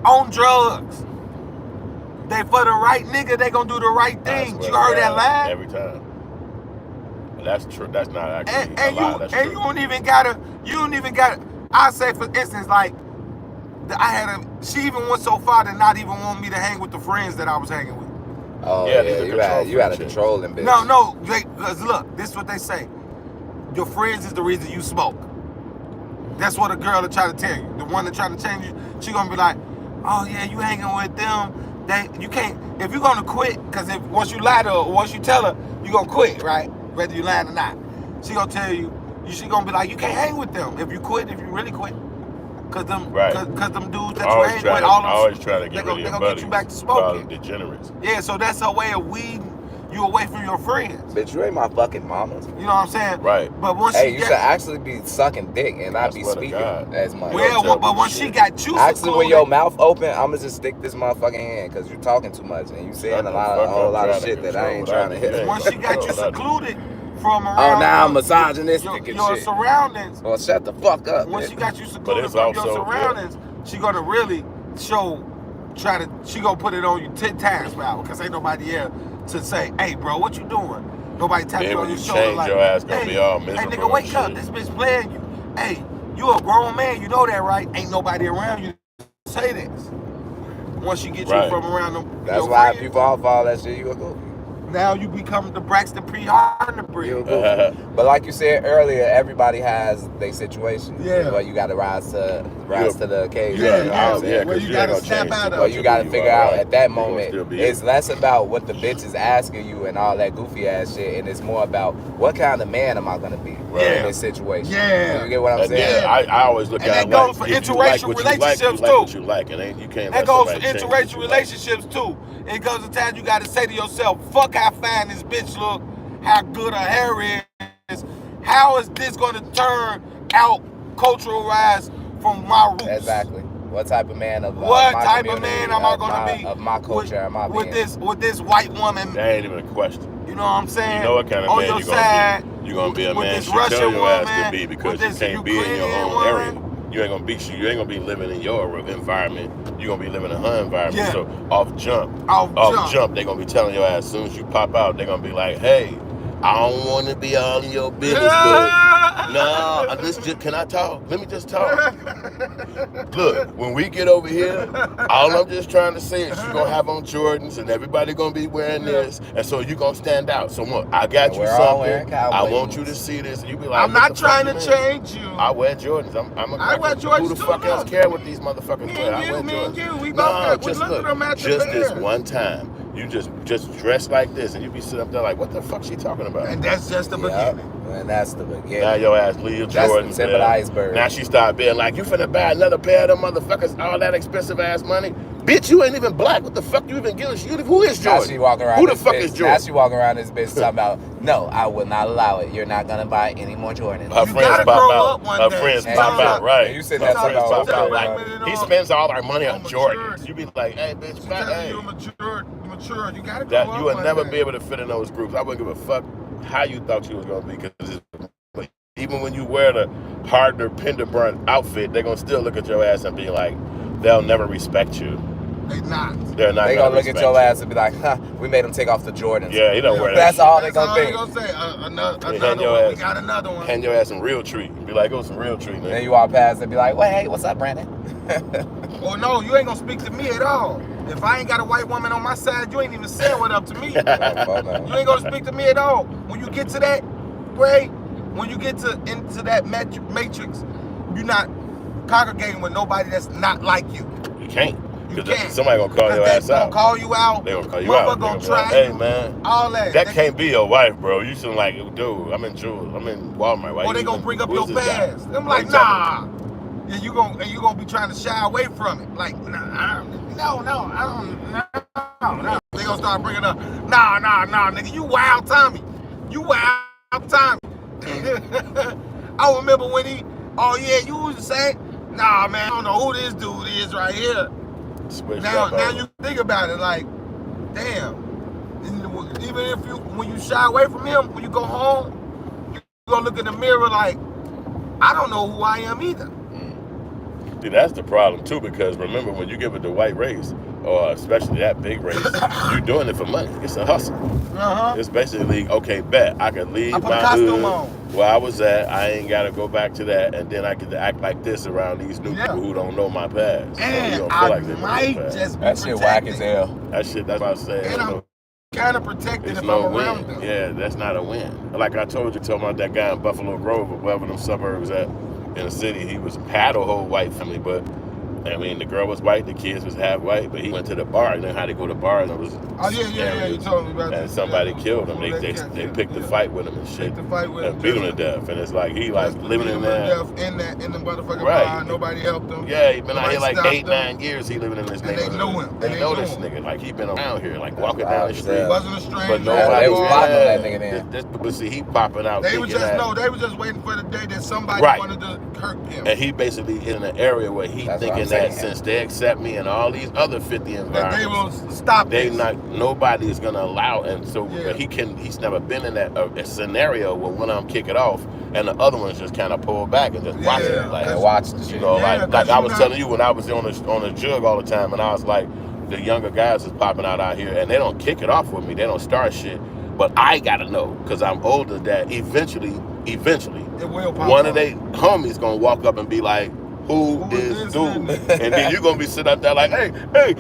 on drugs. They for the right nigga, they gonna do the right thing. You heard that line? Every time. That's true. That's not actually and a lie. That's and true. you don't even gotta. I say for instance, like she even went so far to not even want me to hang with the friends that I was hanging with. Oh yeah, you had to control them, bitch. No, because look, this is what they say. Your friends is the reason you smoke. That's what a girl that try to tell you. The one that try to change you, she gonna be like, oh yeah, you hanging with them. You can't, if you're gonna quit, because if once you lie to her, or once you tell her, you gonna quit, right? Whether you lying or not. She gonna tell you, she gonna be like, you can't hang with them. If you really quit. Cause them dudes that you hang with, all them, always try to get they gonna get you back to smoking. Degenerates. Yeah, so that's her way of weeding you away from your friends. Bitch, you ain't my fucking mama. You know what I'm saying? Right. But once you should actually be sucking dick and not be speaking as much. Well, but once she got you actually, when your mouth open, I'ma just stick this motherfucking hand because you're talking too much and you saying a whole lot of shit that I ain't trying to hit. Once she got you secluded from around. Oh, now I'm misogynistic and your shit. surroundings. Well, shut the fuck up. Once she got you secluded from your surroundings, she gonna really she gonna put it on you 10 times per hour because ain't nobody here to say, hey bro, what you doing? Nobody tapping you on your shoulder like, your ass gonna be all miserable. Hey nigga, wake up, this bitch playing you. Hey, you a grown man, you know that, right? Ain't nobody around you to say this. Once you get you from around them. That's why people all follow that shit, you a goofy. Now you become the Braxton Pre-Harden breed. But like you said earlier, everybody has their situation. Yeah. But you got to rise to the occasion. Well, you got to snap out of it. Well, you got to figure out at that moment, it's less about what the bitch is asking you and all that goofy ass shit, and it's more about what kind of man am I going to be in this situation. Yeah. You get what I'm saying? Yeah, I always look at it that goes for interracial relationships too. What you like, and you can't. That goes for interracial relationships too. It goes to times you got to say to yourself, fuck how fine this bitch look, how good her hair is, how is this going to turn out cultural-wise from my roots? Exactly. What type of man am I going to be of my culture? Am I with this white woman? That ain't even a question. You know what I'm saying? You know what kind of man you're going to be. You're going to be a man she tell your ass to be because you can't be in your own area. You ain't gonna be you ain't gonna be living in your environment. You're gonna be living in her environment. Yeah. So off jump, they're gonna be telling your ass as soon as you pop out, they're gonna be like, hey, I don't wanna be all in your business, but no, can I talk? Let me just talk. Look, when we get over here, all I'm just trying to say is you're gonna have on Jordans and everybody gonna be wearing this, and so you're gonna stand out. So what? I got you something. I want you to see this. And you be like, I'm not trying to change you. I wear Jordans. I wear Jordans. Who the fuck else care what these motherfuckers wear? I wear Jordans. We both just look at them at the just this one time. You just dress like this, and you be sitting up there like, what the fuck she talking about? And that's just the beginning. And that's the beginning. Now your ass leave Jordans. That's the tip of the iceberg. Now she start being like, you finna buy another pair of them motherfuckers, all that expensive ass money. Bitch, you ain't even black. What the fuck you even giving? Who is Jordan? Now she walking around who the fuck is Jordan? Now she walking around this bitch talking about, no, I will not allow it. You're not gonna buy any more Jordans. Her friends pop out. Her friends pop out, right? And you said that pop out. Like, he spends all our money on Jordans. You be like, hey, bitch, hey. You're mature. You gotta that you would never be able to fit in those groups. I wouldn't give a fuck how you thought you was gonna be, because even when you wear the Hardner Penderburn outfit, they're gonna still look at your ass and be like, they'll never respect you. They're not. They're not. They gonna look at your ass and be like, huh, we made him take off the Jordans. Yeah, he don't wear that. That's all they gonna think. That's all they gonna say. Another one. We got another one. Hand your ass some real treat. Be like, oh, some real treat, man. Then you walk past and be like, well, hey, what's up, Brandon? Well, no, you ain't gonna speak to me at all. If I ain't got a white woman on my side, you ain't even saying what up to me. You ain't gonna speak to me at all. When you get to that, Bray, when you get into that matrix, you're not congregating with nobody that's not like you. You can't. Because somebody gonna call your ass out. They gonna call you out. They gonna call you out. Gonna try. Hey, man. All that. That can't be your wife, bro. You should like, dude, I'm in Jewel. I'm in Walmart. Why or they gonna bring up your past. I'm like, nah. Yeah, you gonna be trying to shy away from it. Like, no. They gonna start bringing up, nah, nigga, you wild Tommy. I remember when you was saying, nah, man, I don't know who this dude is right here. Now you think about it, like, damn. Even if when you shy away from him, when you go home, you gonna look in the mirror like, I don't know who I am either. See, that's the problem too, because remember, when you give it the white race, or especially that big race, you're doing it for money. It's a hustle. It's basically, okay, bet I can leave my hood where I was at. I ain't got to go back to that, and then I get to act like this around these new people who don't know my past. And so I might just be that shit whack as hell. That shit, that's what I said. And I'm kind of protected if I'm around them. Yeah, that's not a win. Like I told you, about that guy in Buffalo Grove or wherever them suburbs at in the city. He had a whole white family, but I mean, the girl was white, the kids was half white, but he went to the bar. You know how they go to bars? And it was you told me about that. And somebody killed him. They picked a fight with him and shit. And beat him to death. And it's like, he like living in there. In the motherfucking bar. Nobody helped him. Yeah, he been out here like 8-9 years. He living in this neighborhood. And they knew him. They know this nigga. Like, he been around here, like walking down the street. He wasn't a stranger. But nobody was popping on that nigga then. But see, he popping out. They were just waiting for the day that somebody wanted to hurt him. And he basically in an area where he thinking that since they accept me and all these other 50 environments, they will stop. Nobody is gonna allow. And so he's never been in that a scenario where one of them kick it off and the other one's just kind of pull back and just watch it, like watch the shit. You know, like I was telling you when I was on the jug all the time, and I was like, the younger guys is popping out here, and they don't kick it off with me. They don't start shit, but I gotta know because I'm older that eventually, it will pop one of they homies gonna walk up and be like, who is dude? And then you gonna be sitting up there like, hey,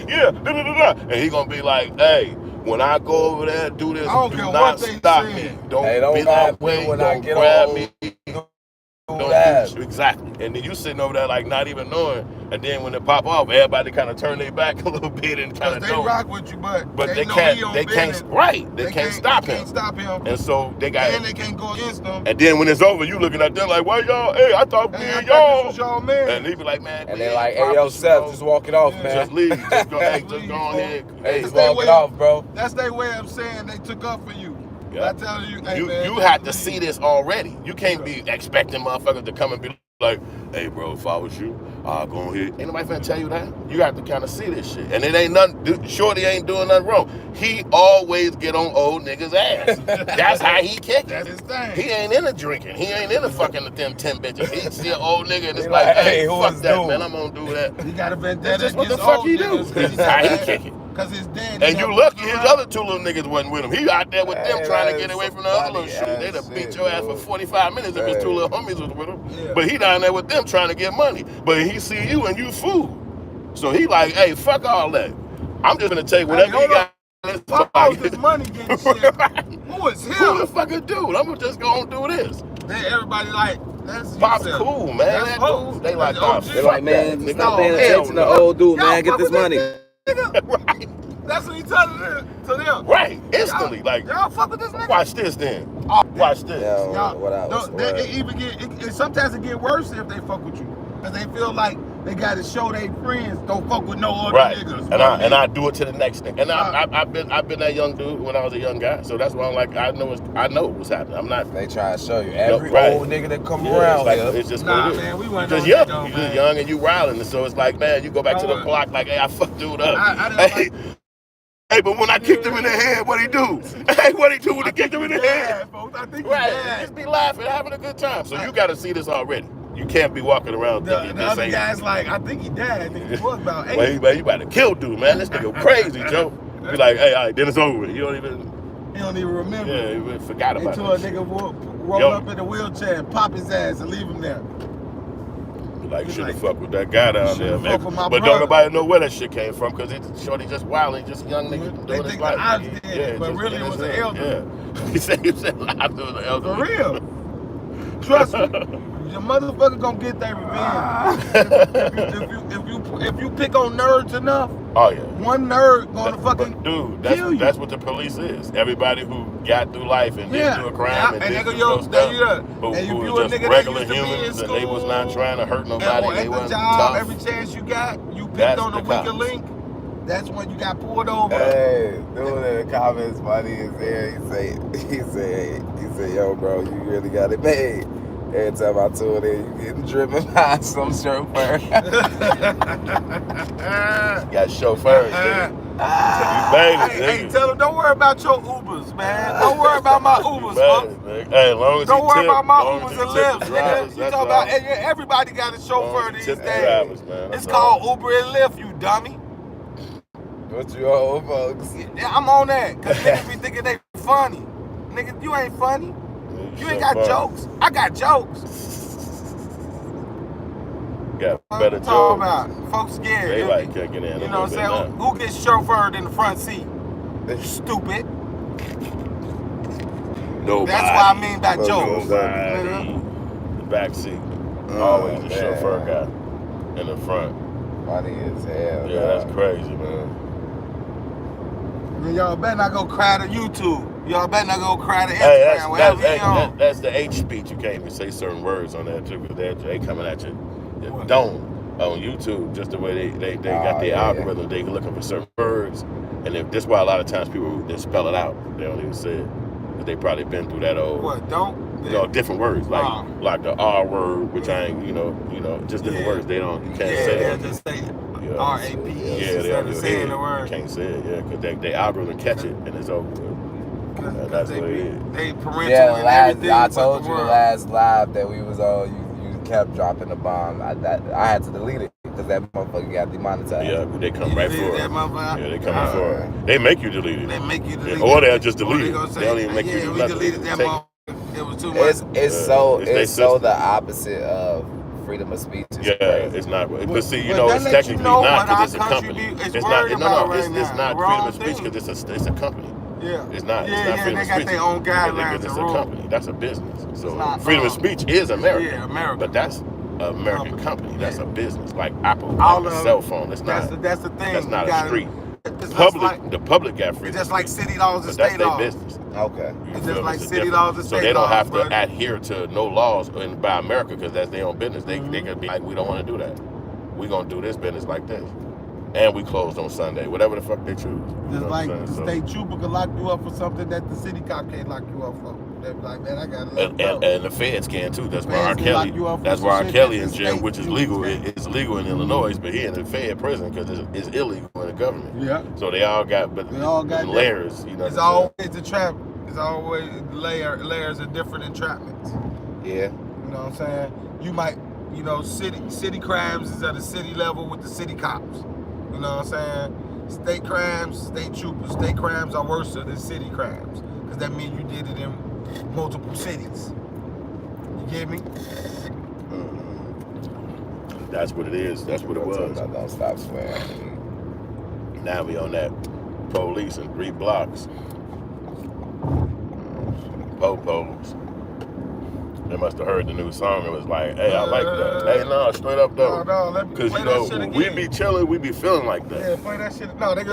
yeah, and he gonna be like, hey, when I go over there, do this, do not stop me. Don't be that way. Don't grab me. Exactly. And then you sitting over there like not even knowing, and then when they pop off, everybody kind of turn their back a little bit and kind of they rock with you, but they can't stop him. And so they can't go against them. And then when it's over, you looking at them like, why y'all? Hey, I thought me and y'all. Man. And he be like, man. And they like, hey, yo, Seth, just walk it off, man. Just leave. Just go on ahead. Hey, just walk it off, bro. That's their way of saying they took up for you. Yeah. I tell you, hey, you have to see this already. You can't be expecting motherfuckers to come and be like, hey, bro, if I was you, I'll go on here. Ain't nobody finna tell you that. You have to kind of see this shit. And it ain't nothing, Shorty ain't doing nothing wrong. He always get on old niggas' ass. That's how he kick it. That's his thing. He ain't into drinking. He ain't into fucking them 10 bitches. He see an old nigga and it's like, hey, fuck that, man. I'm gonna do that. He got a vendetta. That's just what the fuck he do. That's how he kick it. Cause his dad. And you lucky his other two little niggas wasn't with him. He out there with them trying to get away from the other little shit. They'd have beat your ass for 45 minutes if his two little homies was with him. Yeah. But he down there with them trying to get money. But he see you and you fool. So he like, hey, fuck all that. I'm just gonna take whatever he got. Pop out this money getting shit. Who is him? Who the fucking dude? I'm just gonna do this. Then everybody like, that's Pop's cool, man. That dude, they like Pop. They like, man, stop paying attention to old dude, man. Get this money. Right. That's what he telling to them. Right. Instantly. Like, y'all fuck with this nigga? Watch this then. Watch this. Sometimes it get worse if they fuck with you. Because they feel like they got to show their friends don't fuck with no other niggas. And I do it to the next thing. And I've been that young dude when I was a young guy. So that's why I'm like, I know what's happening. I'm not. They try to show you every old nigga that come around. It's just man, we weren't just young. You just young and you wilding. And so it's like, man, you go back to the block like, hey, I fucked dude up. Hey, but when I kicked him in the head, what'd he do? Hey, what'd he do when he kicked him in the head? I think just be laughing, having a good time. So you got to see this already. You can't be walking around thinking the other guy's like, I think he died. I think he was about 8. Well, man, you about to kill dude, man. This nigga crazy, Joe. Be like, hey, all right, then it's over with. You don't even remember. Yeah, you forgot about it. Until a nigga roll up in a wheelchair and pop his ass and leave him there. Like, you shouldn't fuck with that guy down there, man. But don't nobody know where that shit came from because it's shorty just wild and just young nigga doing his life. I did, but really it was an elder. Yeah. He said live was an elder. For real. Trust me. Your motherfucker gonna get that revenge. if you pick on nerds enough, one nerd gonna fucking kill you. That's what the police is. Everybody who got through life and didn't do a crime and didn't do no stuff, but who was just regular humans and they was not trying to hurt nobody. They wasn't tough. Every chance you got, you picked on the weaker link. That's when you got pulled over. Hey, dude in the comments, funny as hell. He said, yo, bro, you really got it made. Every time I tune in, you getting driven by some chauffeur. Got chauffeurs, nigga. Hey, tell them, don't worry about your Ubers, man. Don't worry about my Ubers, folks. Hey, long as don't worry about my Ubers and Lyfts, nigga. You talking about, everybody got a chauffeur these days. It's called Uber and Lyft, you dummy. What you on, folks? Yeah, I'm on that, because niggas be thinking they funny. Nigga, you ain't funny. You ain't got jokes. I got jokes. Got better jokes. About folks scared. They like kicking in. You know what I'm saying? Who gets chauffeured in the front seat? Stupid. Nobody. That's what I mean by jokes. Nobody. The back seat. Always the chauffeur guy in the front. Funny as hell. Yeah, that's crazy, man. Y'all better not go cry to YouTube. Y'all better not go cry to Instagram. That's the H speech. You can't even say certain words on that too, because they coming at you. Don't on YouTube, just the way they got their algorithm. They looking for certain words, and that's why a lot of times people they spell it out. They don't even say it, because they probably been through that old. What don't? Different words like the R word, which I ain't just different words. They don't. You can't say it. Just say it. RAP. Yeah, they are saying the word. Can't say it. Yeah, because they algorithm catch it, and it's over. That's what it is. They parental and everything. I told you the last live that we was on. You kept dropping the bomb. I had to delete it because that motherfucker got demonetized. Yeah, they come right for it. Yeah, they come for it. They make you delete it. They make you delete it. Or they'll just delete it. They don't even make you delete it. We deleted that motherfucker. It was too much. It's so the opposite of freedom of speech. Yeah, it's not. But see, it's technically not because it's a company. It's not. It's not freedom of speech because it's a company. Yeah. It's not. It's not freedom of speech. They got their own guidelines and rules. It's a company. That's a business. So freedom of speech is America. Yeah, America. But that's an American company. That's a business. Like Apple, a cell phone. That's not. That's the thing. That's not a street. The public got freedom. It's just like city laws and state laws. That's their business. Okay. It's just like city laws and state laws. So they don't have to adhere to no laws by America because that's their own business. They could be like, we don't want to do that. We're going to do this business like this. And we closed on Sunday. Whatever the fuck they choose. Just like the state trooper could lock you up for something that the city cop can't lock you up for. They'd be like, man, I got to and the feds can too. That's why R. Kelly. That's why R. Kelly in jail, which is legal. It's legal in Illinois, but he in the Fed prison because it's illegal in the government. Yeah. So they all got layers. It's always a trap. It's always layers of different entrapments. Yeah. You know what I'm saying? You might, city crimes is at the city level with the city cops. You know what I'm saying? State crimes, state troopers, state crimes are worse than city crimes. Because that means you did it in multiple cities. You get me? That's what it is. That's what it was. Don't stop swearing. Now we on that police in 3 blocks. Popos. They must have heard the new song and was like, hey, I like that. Hey, no, straight up though. No, let me play that shit again. We be chilling, we be feeling like that. Yeah, play that shit. No, you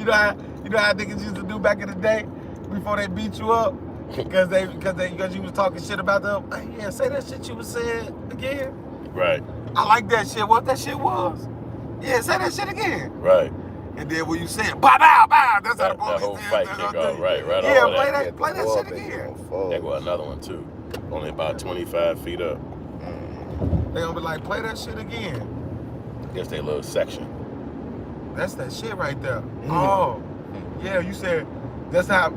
know how niggas used to do back in the day before they beat you up? Because you was talking shit about them. Hey, yeah, say that shit you was saying again. Right. I like that shit. What that shit was. Yeah, say that shit again. Right. And then when you say it, bow, bow, bow, that's how the police whole fight kick off. Right. Yeah, play that shit again. There go another one too. Only about 25 feet up. They gonna be like, play that shit again. Guess they little section. That's that shit right there. Oh, yeah, you said that's how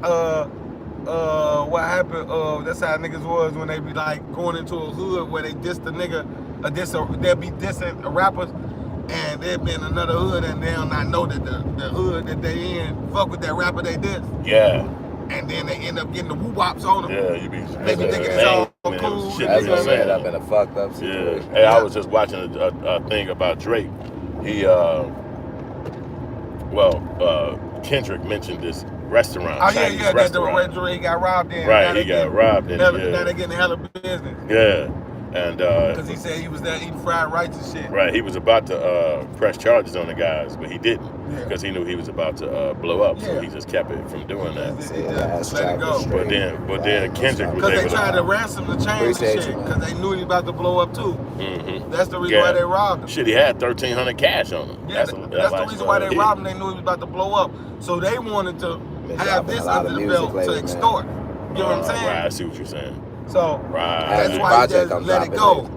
what happened. That's how niggas was when they be like going into a hood where they diss the nigga, they'll be dissing rappers, and they'll be in another hood and they'll not know that the hood that they in fuck with that rapper they diss. Yeah. And then they end up getting the woo-wops on them. Yeah, you be thinking it's all cool. That's gonna end up in a fucked up situation. Yeah. Hey, I was just watching a thing about Drake. He, Kendrick mentioned this restaurant. Oh, yeah, that's the restaurant he got robbed in. Right, he got robbed in. Now they getting hella business. Yeah. And because he said he was there eating fried rice and shit. Right, he was about to press charges on the guys, but he didn't because he knew he was about to blow up, so he just kept it from doing that. He just let it go. But then Kendrick was able to. Because they tried to ransom the chains and shit, because they knew he was about to blow up too. Mm-hmm. That's the reason why they robbed him. Shit, he had $1,300 cash on him. Yeah, that's the reason why they robbed him. They knew he was about to blow up, so they wanted to have this under the belt to extort. You know what I'm saying? Right, I see what you're saying. So right. that's why he just let it go.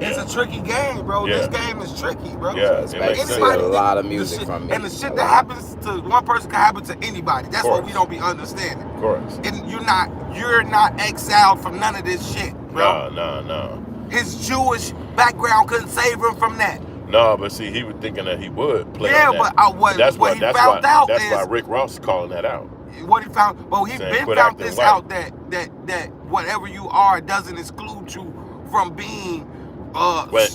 It's a tricky game, bro. Yeah. This game is tricky, bro. Yeah, a lot of music from me. And the shit that happens to one person can happen to anybody. That's what we don't be understanding. Of course. And you're not exiled from none of this shit, bro. No. His Jewish background couldn't save him from that. No, but see, he was thinking that he would play. Yeah, on that. but what he found out that's is why Rick Ross is calling that out. What he found, well, he been found this out that whatever you are doesn't exclude you from being but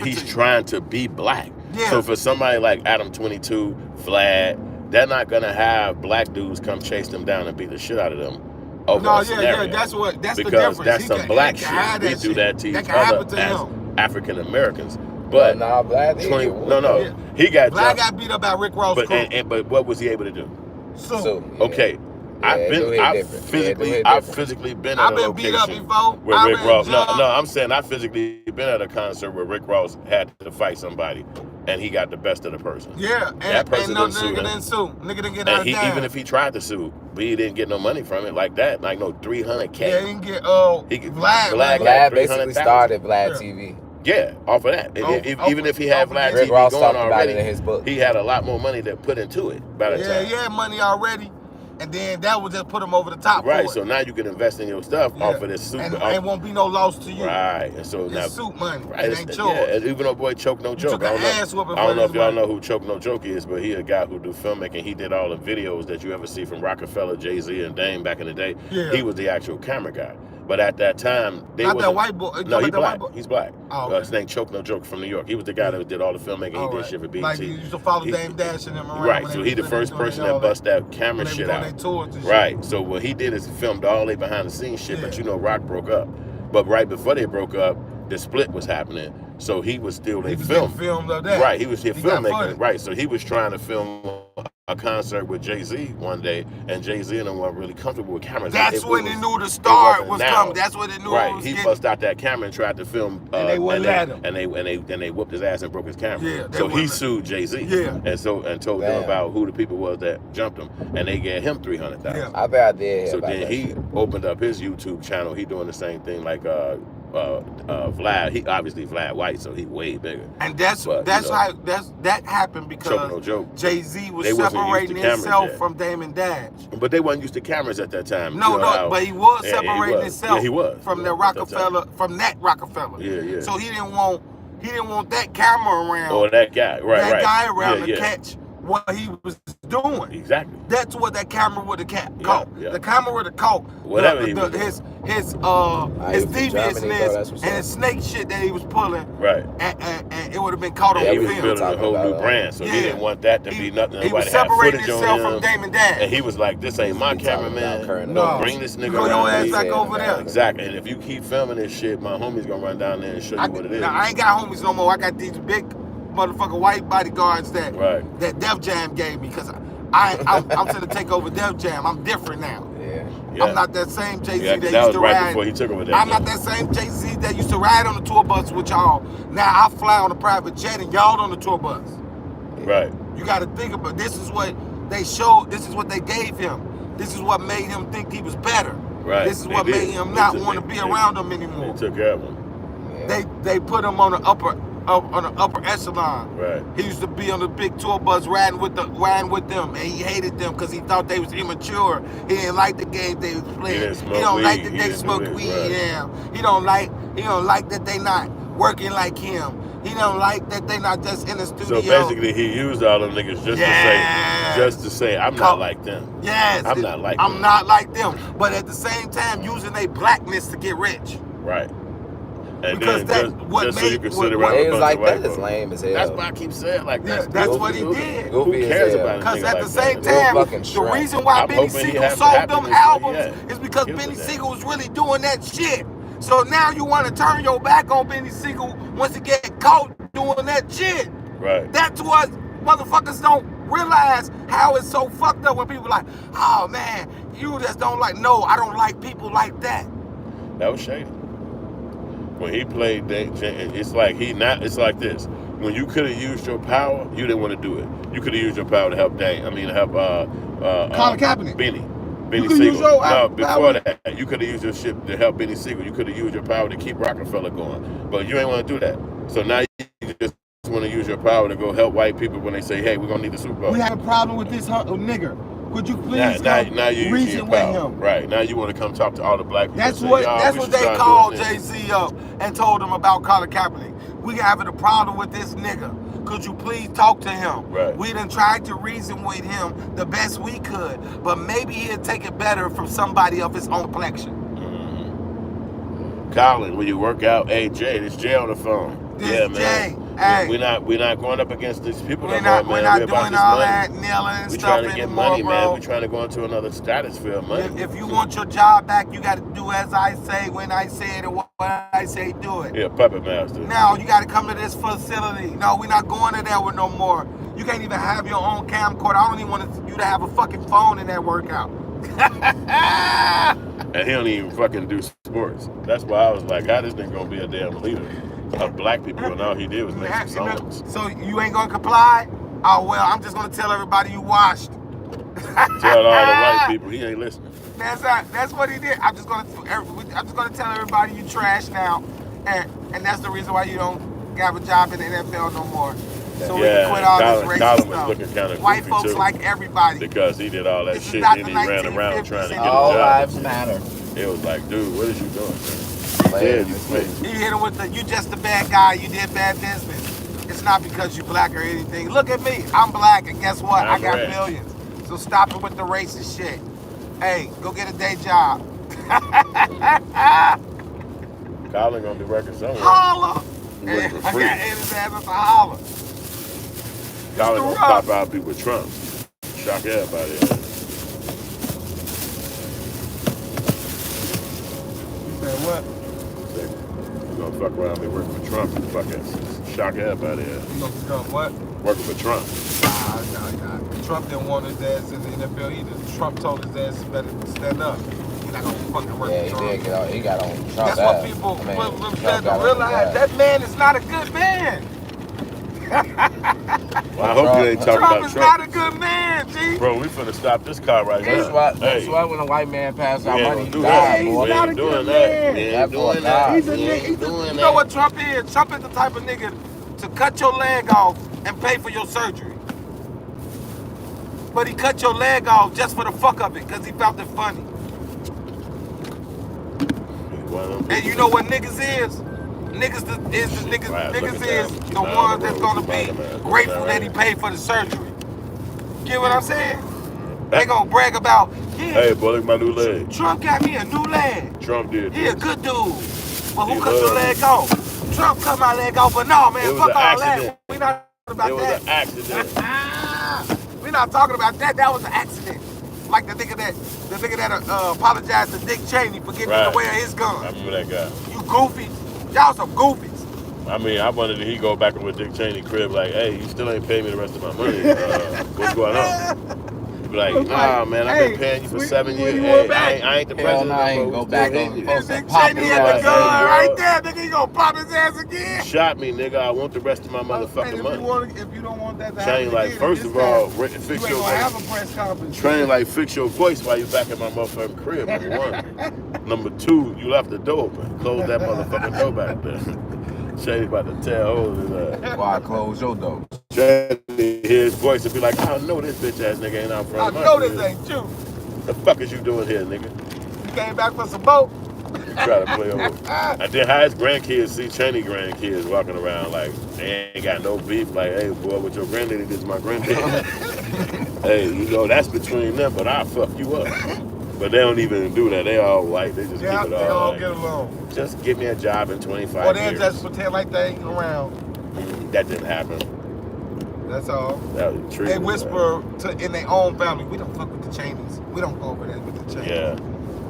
he's trying to be black. Yeah. So for somebody like Adam 22, Vlad, they're not gonna have black dudes come chase them down and beat the shit out of them. That's the difference. Because that's some black shit. We do that to each other as African Americans. But Vlad he got Vlad got beat up by Rick Ross. But what was he able to do? So okay. I've physically been at a location beat up before. Where Rick Ross. No, I'm saying I physically been at a concert where Rick Ross had to fight somebody, and he got the best of the person. Yeah, that person and nigga didn't sue. Nigga didn't get out of even if he tried to sue, but he didn't get no money from it like that. Like no $300K. Yeah, he didn't get. Vlad basically started Vlad TV. Yeah, off of that. Even if he had Vlad TV going already, in his book. He had a lot more money to put into it by the time. Yeah, he had money already. And then that would just put him over the top. Right, so now you can invest in your stuff off of this suit. And it won't be no loss to you. Right, and so now suit money. Right, it ain't choke. Yeah, and even though boy Choke No Joke. I don't know if y'all know who Choke No Joke is, but he a guy who do filmmaking. He did all the videos that you ever see from Rockefeller, Jay-Z, and Dame back in the day. Yeah. He was the actual camera guy. But at that time, not that white boy. No, he's black. He's black. Oh, okay. His name Choke No Joke from New York. He was the guy that did all the filmmaking. He did shit for BET. Like he used to follow Dame Dash and them around. Right. So he the first person that bust that camera shit out. Right. So what he did is he filmed all the behind the scenes shit. But you know, Rock broke up. But right before they broke up, the split was happening. So he was still filmed of that. Right. He was here filmmaking. Right. So he was trying to film a concert with Jay-Z one day, and Jay-Z and them weren't really comfortable with cameras. That's when he knew the start was coming. That's when he knew it was he bust out that camera and tried to film. And they wouldn't let him. And they whooped his ass and broke his camera. Yeah, so he sued Jay-Z. Yeah. And told them about who the people was that jumped him, and they gave him $300,000. Yeah. I bet I did. So then he opened up his YouTube channel. He doing the same thing like Vlad. He obviously Vlad White, so he way bigger. And that happened because Jay-Z was separating himself from Dame Dash. But they wasn't used to cameras at that time. But he was separating himself from that Rockefeller. Yeah. So he didn't want that camera around. Or that guy, that guy around to catch what he was doing. Exactly. That's what that camera would have caught. Yeah. The camera would have caught his deviousness and his snake shit that he was pulling. Right. And it would have been caught on film. film. He was building a whole new brand, so he didn't want that to be nothing. He was separating himself from Dame Dash. And he was like, "This ain't my cameraman. No, bring this nigga around. Your ass back over there." Exactly. And if you keep filming this shit, my homie's gonna run down there and show you what it is. Now I ain't got homies no more. I got these big motherfucking white bodyguards that Def Jam gave me because I'm gonna take over Def Jam. I'm different now. Yeah. I'm not that same Jay-Z that used to ride. Before he took over Def I'm Jam. not that same Jay-Z that used to ride on the tour bus with y'all. Now I fly on a private jet and y'all on the tour bus. Right. You got to think about this is what they showed. This is what they gave him. This is what made him think he was better. Right. This is what made him not want to be around them anymore. They took care of him. Yeah. They put him on the upper echelon. Right. He used to be on the big tour bus riding with them, and he hated them because he thought they was immature. He didn't like the game they was playing. He don't like that they smoke weed. Right. Yeah. He don't like that they not working like him. He don't like that they not just in the studio. So basically, he used all them niggas just to say, I'm not like them. Yes. I'm not like them. I'm not like them. But at the same time, using their blackness to get rich. Right. And because then just so you can sit around with a bunch of white folks. Lame as hell. That's why I keep saying like that. That's what he did. Who cares about it? Because at the same time, the reason why Benny Siegel sold them albums is because Benny Siegel was really doing that shit. So now you want to turn your back on Benny Siegel once he get caught doing that shit. Right. That's what motherfuckers don't realize, how it's so fucked up when people like, oh man, you just don't like. No, I don't like people like that. That was shady. When he played, it's like it's like this. When you could have used your power, you didn't want to do it. You could have used your power to help Colin Kaepernick. Benny. Benny Siegel. No, before that, you could have used your shit to help Benny Siegel. You could have used your power to keep Rockefeller going. But you ain't want to do that. So now you just want to use your power to go help white people when they say, hey, we're going to need the Super Bowl. We have a problem with this nigger. Could you please now you reason with him? Right. Now you want to come talk to all the black people. That's what they called Jay-Z up and told him about Colin Kaepernick. We having a problem with this nigga. Could you please talk to him? Right. We done tried to reason with him the best we could, but maybe he'll take it better from somebody of his own complexion. Mm-hmm. Colin, will you work out? Hey, Jay, this Jay on the phone. This Jay. Hey. We're not going up against these people We're no more, man. We're not doing all that kneeling and we're stuff trying to get anymore, money, bro. man. We're trying to go into another stratosphere of money. If you want your job back, you got to do as I say, when I say it, and what I say, do it. Yeah, puppet master. Now, you got to come to this facility. No, we're not going to that with no more. You can't even have your own camcorder. I don't even want you to have a fucking phone in that workout. And he don't even fucking do sports. That's why I was like, how this nigga gonna be a damn leader of black people, and all he did was make some songs. So you ain't gonna comply? Oh well, I'm just gonna tell everybody you washed. Tell all the white people he ain't listening. That's what he did. I'm just gonna tell everybody you trash now, and that's the reason why you don't have a job in the NFL no more. So we can quit all this racist stuff. Was looking kind of white folks too, like everybody because he did all that shit and he ran around trying to get a job. All lives matter. It was like, dude, what is you doing, man? He hit him with the, you just a bad guy, you did bad business. It's not because you black or anything. Look at me, I'm black, and guess what? I got millions. So stop it with the racist shit. Hey, go get a day job. Colin gonna be working somewhere. Holla! Hey, I got his ass at the holla. Colin gonna pop out people with Trump. Shock everybody. You said what? You gonna fuck around me working with Trump and fucking shock everybody. You gonna become what? Working with Trump. Nah. Trump didn't want his ass in the NFL either. Trump told his ass better stand up. He's not gonna fucking work with Trump. He got on Trump. That's what people fail to realize. That man is not a good man. Well, I hope you ain't talking about Trump. Trump is not a good man, G. Bro, we finna stop this car right now. That's why when a white man passes out money, he's not a good man. He ain't doing that. He's a nigga. You know what Trump is? Trump is the type of nigga to cut your leg off and pay for your surgery. But he cut your leg off just for the fuck of it, because he felt it funny. And you know what niggas is? Niggas is the ones that's gonna be grateful that he paid for the surgery. Get what I'm saying? They gonna brag about, yeah. Hey, boy, look at my new leg. Trump got me a new leg. Trump did. He a good dude. But who cut your leg off? Trump cut my leg off, but no, man, fuck all that. We not talking about that. It was an accident. We not talking about that. That was an accident. Like the nigga that apologized to Dick Cheney for getting in the way of his gun. I remember that guy. You goofy. Y'all some goofies. I mean, I wondered if he go back with Dick Cheney crib like, hey, you still ain't paying me the rest of my money. What's going on? He'd be like, nah, man, I've been paying you for 7 years. Hey, I ain't the president. I ain't go back on Dick Cheney had the gun right there. Nigga, he gonna pop his ass again. Shot me, nigga. I want the rest of my motherfucking money. If you don't want that to happen, like, first of all, fix your have a press conference. Train like fix your voice while you back at my motherfucking crib. Number one. Number two, you left the door open. Close that motherfucking door back there. Shady about to tell hoes why I close your door. Shady hear his voice and be like, I know this bitch ass nigga ain't out front of my crib. This ain't you. The fuck is you doing here, nigga? You came back for some boat. Try to play over. And then how his grandkids see Cheney grandkids walking around like they ain't got no beef. Like, hey, boy, what your granddaddy did to my granddaddy. Hey, you know, that's between them, but I'll fuck you up. But they don't even do that. They all white. They just keep it all. They all get along. Just give me a job in 25 years. Or they just pretend like they ain't around. That didn't happen. That's all. That was true. They whisper in their own family, we don't fuck with the Cheneys. We don't go over there with the Cheneys. Yeah.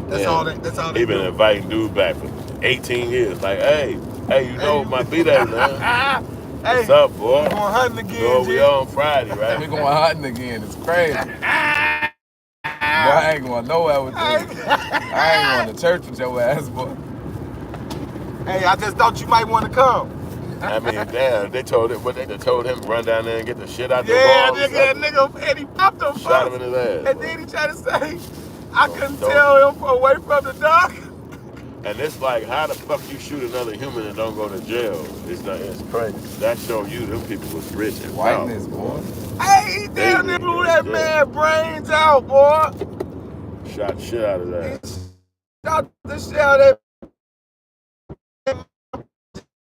That's all they He been inviting dudes back for 18 years. Like, hey, you know my B-Day, man. What's up, boy? We going hunting again, so we on Friday, right? We going hunting again. It's crazy. Boy, I ain't going nowhere with this. I ain't going to church with your ass, boy. Hey, I just thought you might want to come. I mean, damn, they told him to run down there and get the shit out the wall. Yeah, nigga, and he popped him. Shot him in his ass. And then he tried to say, I couldn't tell him away from the dog. And it's like, how the fuck you shoot another human and don't go to jail? It's crazy. That show you, them people was rich and whiteness, boy. Hey, he damn near blew that man brains out, boy. Shot shit out of that. He shot the shit out of that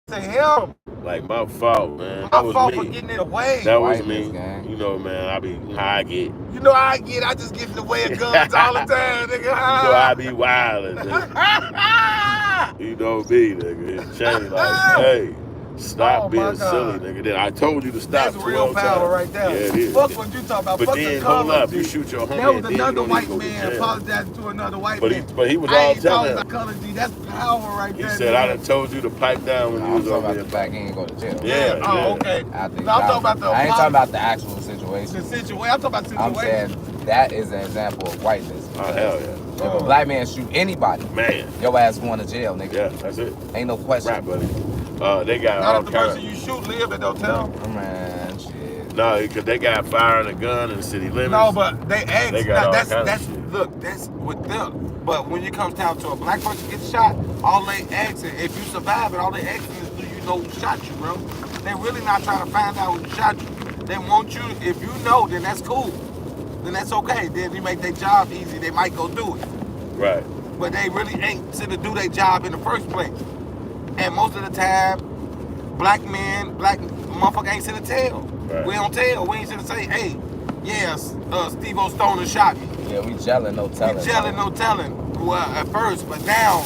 to him. Like, my fault, man. My That was fault me. for getting in the way. That was me. Gang. You know, man, I be how I get. You know how I get. I just get in the way of guns all the time, nigga. You know I be wildin', nigga. You know me, nigga. It's chain like, hey, stop being silly, nigga. Then I told you to stop. That's real power right there. Yeah, it is. Fuck what you talk about. But Fuck then, the hold color, up, you shoot your homie. There was and then another you don't white even go to man jail. apologizing to another white man. But he was I all ain't telling talking him. about color, G. That's power right there. He said, I done told you to pipe down when you was talking over about there. the fact he ain't go to jail. Yeah. Oh, okay. No, I'm talking about the. I ain't talking about the actual situation. The situation. I'm talking about situation. I'm saying that is an example of whiteness. Oh, hell yeah. If a black man shoot anybody, man, your ass going to jail, nigga. Yeah, that's it. Ain't no question. Right, buddy. They got Not all if the kind person you shoot live and don't tell them. Man, shit. No, because they got firing a gun in the city limits. No, but they ask. They got all that's kinds of shit. look, that's with them. But when it comes down to a black person gets shot, all they asking, if you survive it, all they asking is, do you know who shot you, bro? They really not trying to find out who shot you. They want you. If you know, then that's cool. Then that's okay. Then you make their job easy. They might go do it. Right. But they really ain't to do their job in the first place. And most of the time, black motherfucker ain't to tell. Right. We don't tell. We ain't to say, hey, yes, Steve-O Stoner shot me. Yeah, we gelling, no telling. We gelling, no telling. Well, at first, but now,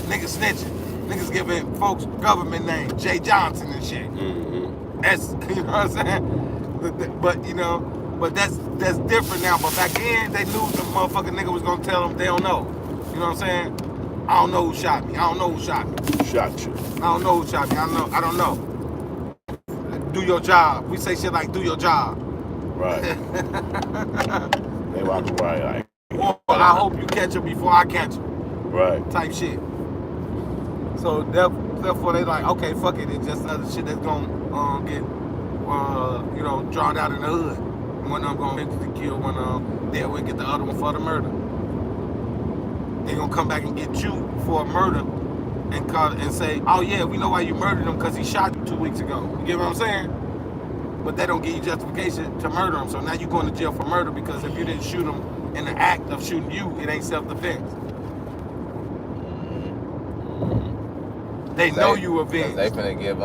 niggas snitching. Niggas giving folks government names, Jay Johnson and shit. Mm-hmm. That's, you know what I'm saying? But, you know, but that's different now. But back then, they knew the motherfucking nigga was gonna tell them they don't know. You know what I'm saying? I don't know who shot me. I don't know who shot me. Shot you. I don't know who shot me. I don't know. Do your job. We say shit like, do your job. Right. They walk away like. Or I hope you catch him before I catch him. Right. Type shit. So therefore they like, okay, fuck it. It's just other shit that's gonna get, you know, drawn out in the hood. One of them gonna eventually kill one of them. Then we'll get the other one for the murder. They gonna come back and get you for a murder and call and say, oh yeah, we know why you murdered him because he shot you 2 weeks ago. You get what I'm saying? But they don't give you justification to murder him. So now you're going to jail for murder because if you didn't shoot him in the act of shooting you, it ain't self-defense. They know you avenged. They finna give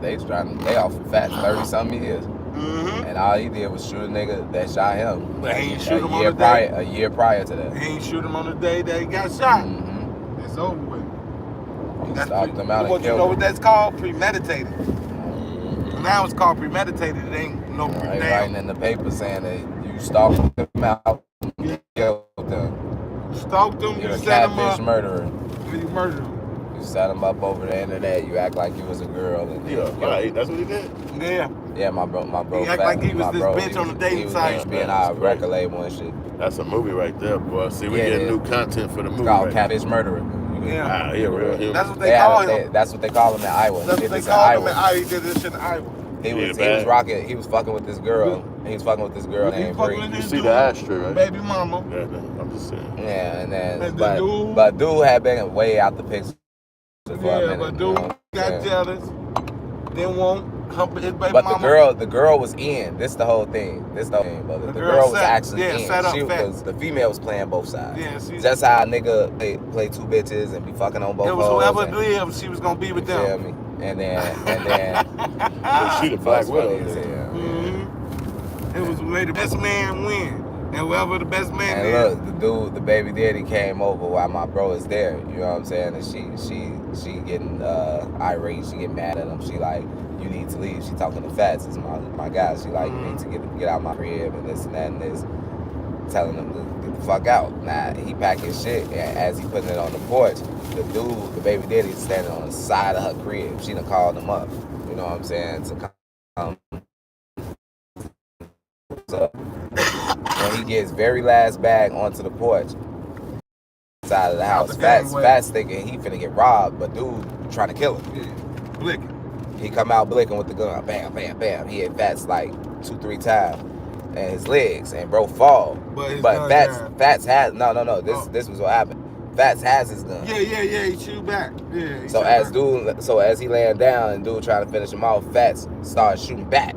they off for fat 30-something years. Mm-hmm. And all he did was shoot a nigga that shot him. But he ain't shoot him on the day. A year prior to that. He ain't shoot him on the day that he got shot. Mm-hmm. It's over with. He stalked him out and You killed know him. what that's called? Premeditated. Now it's called premeditated. It ain't no They damn. writing in the paper saying that you stalked him out and killed him. Stalked him, You're you a set him catfish up. murderer. You murdered him. You set him up over the internet. You act like you was a girl. And Yeah, right. That's what he did. Yeah. Yeah, my bro. He act like he was this bitch on the dating site. He was being our record label and shit. That's a movie right there, boy. See, we get new content for the movie. It's called right Catfish Murderer. Yeah. Ah, he a real human. That's what they call him. That's what they call him in Iowa. That's what they call him in Iowa. He did this shit in Iowa. He was rocking. He was fucking with this girl. He was fucking with this girl named Bree. You see the ashtray, right? Baby mama. Yeah, I'm just saying. Yeah, and then And but dude had been way out the picture for a minute. Yeah, but dude got jealous. Didn't want hump his baby but mama. the girl was in. This the whole thing. This the whole thing, brother. The girl was actually in. Set up Because the female was playing both sides. Yeah, that's how a nigga play two bitches and be fucking on both. It was whoever lived, she was gonna be with them. Feel me? And then she the black widow. It was where the best man win. And whoever the best man and is. Look, the baby daddy came over while my bro is there. You know what I'm saying? And she getting irate. She get mad at him. She like, you need to leave. She talking to Fats, is my guy. She like, you need to get out my crib and this and that and this. Telling him to get the fuck out. Nah, he packing shit. And as he putting it on the porch, the baby daddy, is standing on the side of her crib. She done called him up. You know what I'm saying? To come. So when he gets very last bag onto the porch, side of the house, Fats thinking he finna get robbed, but dude trying to kill him. Yeah. Blicking. He come out blicking with the gun. Bam, bam, bam. He hit Fats like 2-3 times. and his legs, and bro fall. But Fats has no. This was what happened. Fats has his gun. Yeah. He shoot back. Yeah. So as he laying down and dude trying to finish him off, Fats started shooting back.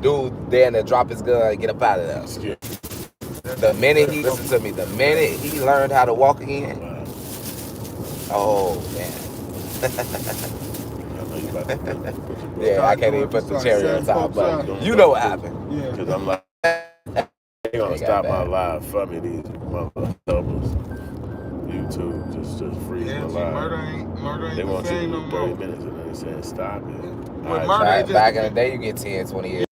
Dude then to drop his gun and get up out of there. The minute he learned how to walk again. Oh man. Yeah, I can't even put the cherry on top, but you know what happened. Yeah. Because I'm like, they gonna stop my live for me, these motherfuckers. YouTube just freeze my live. Murder ain't They the want you same to no do more. 30 minutes and then they saying stop it. With murder, Back in the day, you get 10, 20 years.